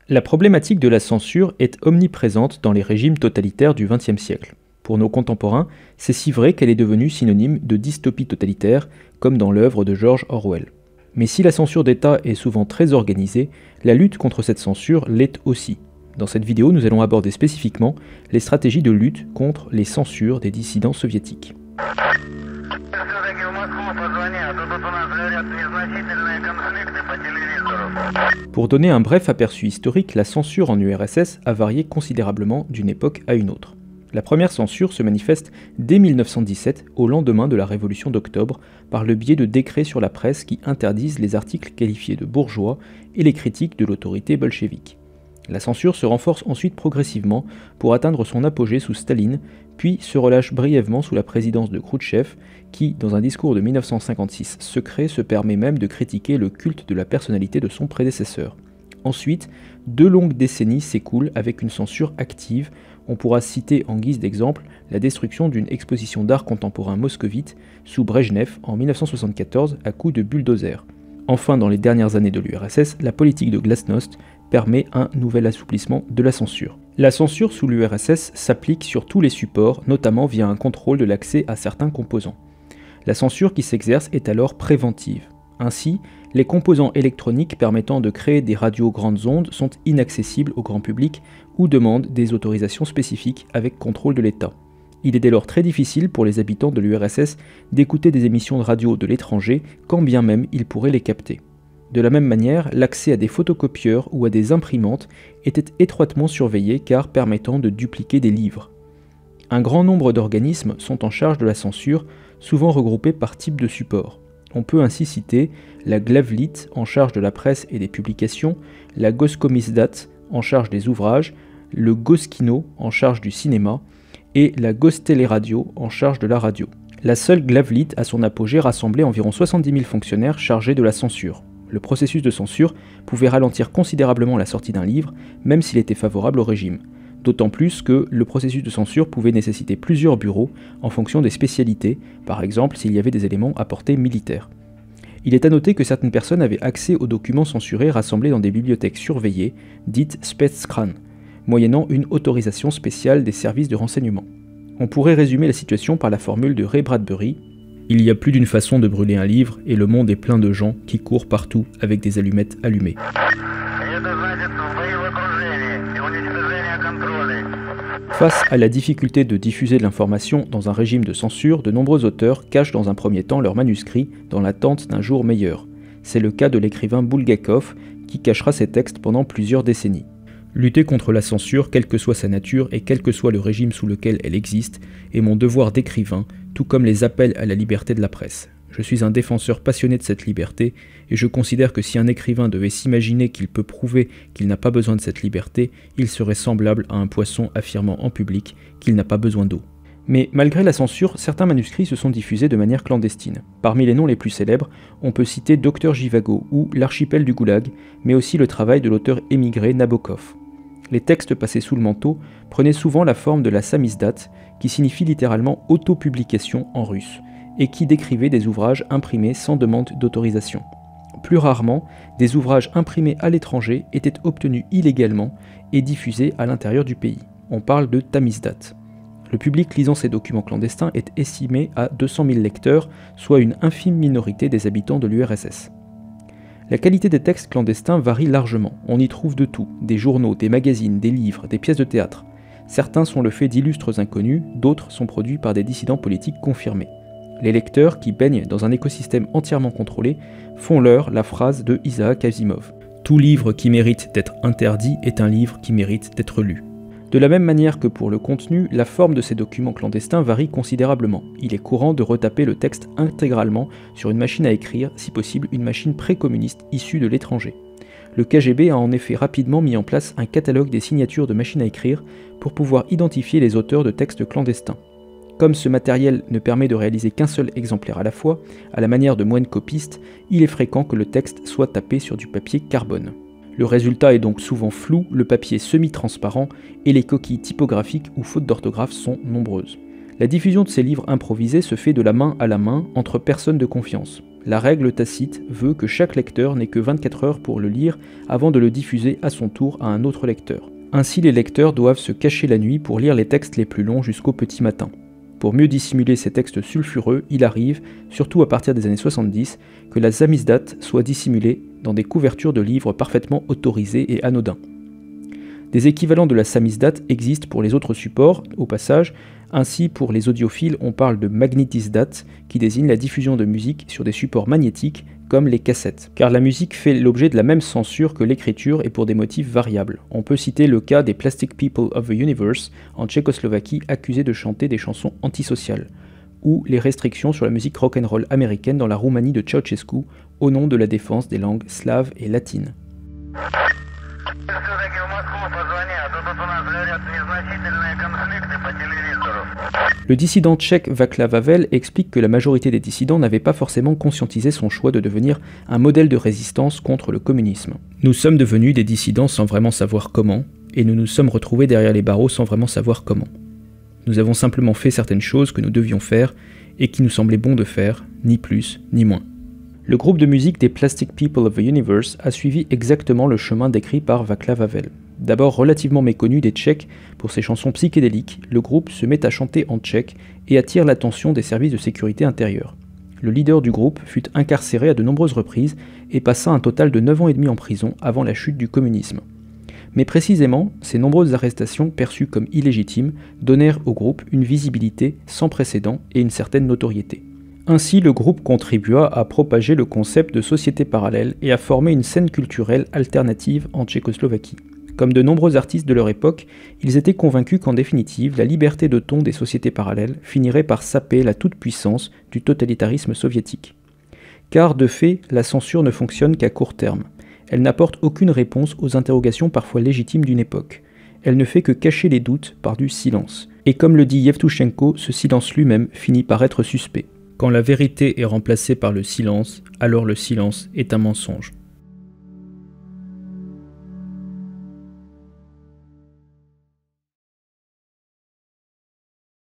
La problématique de la censure est omniprésente dans les régimes totalitaires du XXe siècle. Pour nos contemporains, c'est si vrai qu'elle est devenue synonyme de dystopie totalitaire, comme dans l'œuvre de George Orwell. Mais si la censure d'État est souvent très organisée, la lutte contre cette censure l'est aussi. Dans cette vidéo, nous allons aborder spécifiquement les stratégies de lutte contre les censures des dissidents soviétiques. Pour donner un bref aperçu historique, la censure en URSS a varié considérablement d'une époque à une autre. La première censure se manifeste dès 1917, au lendemain de la Révolution d'octobre, par le biais de décrets sur la presse qui interdisent les articles qualifiés de bourgeois et les critiques de l'autorité bolchevique. La censure se renforce ensuite progressivement pour atteindre son apogée sous Staline, puis se relâche brièvement sous la présidence de Khrouchtchev, qui, dans un discours de 1956 secret, se permet même de critiquer le culte de la personnalité de son prédécesseur. Ensuite, 2 longues décennies s'écoulent avec une censure active. On pourra citer en guise d'exemple la destruction d'une exposition d'art contemporain moscovite sous Brejnev en 1974 à coups de bulldozer. Enfin, dans les dernières années de l'URSS, la politique de glasnost permet un nouvel assouplissement de la censure. La censure sous l'URSS s'applique sur tous les supports, notamment via un contrôle de l'accès à certains composants. La censure qui s'exerce est alors préventive. Ainsi, les composants électroniques permettant de créer des radios grandes ondes sont inaccessibles au grand public ou demandent des autorisations spécifiques avec contrôle de l'État. Il est dès lors très difficile pour les habitants de l'URSS d'écouter des émissions de radio de l'étranger, quand bien même ils pourraient les capter. De la même manière, l'accès à des photocopieurs ou à des imprimantes était étroitement surveillé car permettant de dupliquer des livres. Un grand nombre d'organismes sont en charge de la censure, souvent regroupés par type de support. On peut ainsi citer la Glavlit en charge de la presse et des publications, la Goskomizdat en charge des ouvrages, le Goskino en charge du cinéma et la Gosteleradio en charge de la radio. La seule Glavlit à son apogée rassemblait environ 70 000 fonctionnaires chargés de la censure. Le processus de censure pouvait ralentir considérablement la sortie d'un livre, même s'il était favorable au régime. D'autant plus que le processus de censure pouvait nécessiter plusieurs bureaux en fonction des spécialités, par exemple s'il y avait des éléments à portée militaire. Il est à noter que certaines personnes avaient accès aux documents censurés rassemblés dans des bibliothèques surveillées, dites Spetskran, moyennant une autorisation spéciale des services de renseignement. On pourrait résumer la situation par la formule de Ray Bradbury: il y a plus d'une façon de brûler un livre et le monde est plein de gens qui courent partout avec des allumettes allumées. Face à la difficulté de diffuser de l'information dans un régime de censure, de nombreux auteurs cachent dans un premier temps leurs manuscrits dans l'attente d'un jour meilleur. C'est le cas de l'écrivain Bulgakov qui cachera ses textes pendant plusieurs décennies. Lutter contre la censure, quelle que soit sa nature et quel que soit le régime sous lequel elle existe, est mon devoir d'écrivain, tout comme les appels à la liberté de la presse. Je suis un défenseur passionné de cette liberté, et je considère que si un écrivain devait s'imaginer qu'il peut prouver qu'il n'a pas besoin de cette liberté, il serait semblable à un poisson affirmant en public qu'il n'a pas besoin d'eau. Mais malgré la censure, certains manuscrits se sont diffusés de manière clandestine. Parmi les noms les plus célèbres, on peut citer Dr Jivago ou L'archipel du Goulag, mais aussi le travail de l'auteur émigré Nabokov. Les textes passés sous le manteau prenaient souvent la forme de la samizdat, qui signifie littéralement autopublication en russe, et qui décrivait des ouvrages imprimés sans demande d'autorisation. Plus rarement, des ouvrages imprimés à l'étranger étaient obtenus illégalement et diffusés à l'intérieur du pays. On parle de tamizdat. Le public lisant ces documents clandestins est estimé à 200 000 lecteurs, soit une infime minorité des habitants de l'URSS. La qualité des textes clandestins varie largement. On y trouve de tout, des journaux, des magazines, des livres, des pièces de théâtre. Certains sont le fait d'illustres inconnus, d'autres sont produits par des dissidents politiques confirmés. Les lecteurs, qui baignent dans un écosystème entièrement contrôlé, font leur la phrase de Isaac Asimov: « Tout livre qui mérite d'être interdit est un livre qui mérite d'être lu ». De la même manière que pour le contenu, la forme de ces documents clandestins varie considérablement. Il est courant de retaper le texte intégralement sur une machine à écrire, si possible une machine précommuniste issue de l'étranger. Le KGB a en effet rapidement mis en place un catalogue des signatures de machines à écrire pour pouvoir identifier les auteurs de textes clandestins. Comme ce matériel ne permet de réaliser qu'un seul exemplaire à la fois, à la manière de moines copistes, il est fréquent que le texte soit tapé sur du papier carbone. Le résultat est donc souvent flou, le papier semi-transparent et les coquilles typographiques ou fautes d'orthographe sont nombreuses. La diffusion de ces livres improvisés se fait de la main à la main entre personnes de confiance. La règle tacite veut que chaque lecteur n'ait que 24 heures pour le lire avant de le diffuser à son tour à un autre lecteur. Ainsi, les lecteurs doivent se cacher la nuit pour lire les textes les plus longs jusqu'au petit matin. Pour mieux dissimuler ces textes sulfureux, il arrive, surtout à partir des années 70, que la samizdat soit dissimulée dans des couvertures de livres parfaitement autorisés et anodins. Des équivalents de la samizdat existent pour les autres supports, au passage. Ainsi, pour les audiophiles, on parle de magnetizdat, qui désigne la diffusion de musique sur des supports magnétiques, comme les cassettes. Car la musique fait l'objet de la même censure que l'écriture et pour des motifs variables. On peut citer le cas des Plastic People of the Universe, en Tchécoslovaquie, accusés de chanter des chansons antisociales, ou les restrictions sur la musique rock'n'roll américaine dans la Roumanie de Ceausescu, au nom de la défense des langues slaves et latines. Le dissident tchèque Václav Havel explique que la majorité des dissidents n'avaient pas forcément conscientisé son choix de devenir un modèle de résistance contre le communisme. Nous sommes devenus des dissidents sans vraiment savoir comment, et nous nous sommes retrouvés derrière les barreaux sans vraiment savoir comment. Nous avons simplement fait certaines choses que nous devions faire, et qui nous semblaient bon de faire, ni plus, ni moins. Le groupe de musique des Plastic People of the Universe a suivi exactement le chemin décrit par Václav Havel. D'abord relativement méconnu des Tchèques pour ses chansons psychédéliques, le groupe se met à chanter en tchèque et attire l'attention des services de sécurité intérieure. Le leader du groupe fut incarcéré à de nombreuses reprises et passa un total de 9 ans et demi en prison avant la chute du communisme. Mais précisément, ces nombreuses arrestations perçues comme illégitimes donnèrent au groupe une visibilité sans précédent et une certaine notoriété. Ainsi, le groupe contribua à propager le concept de société parallèle et à former une scène culturelle alternative en Tchécoslovaquie. Comme de nombreux artistes de leur époque, ils étaient convaincus qu'en définitive, la liberté de ton des sociétés parallèles finirait par saper la toute-puissance du totalitarisme soviétique. Car, de fait, la censure ne fonctionne qu'à court terme. Elle n'apporte aucune réponse aux interrogations parfois légitimes d'une époque. Elle ne fait que cacher les doutes par du silence. Et comme le dit Yevtushenko, ce silence lui-même finit par être suspect. Quand la vérité est remplacée par le silence, alors le silence est un mensonge.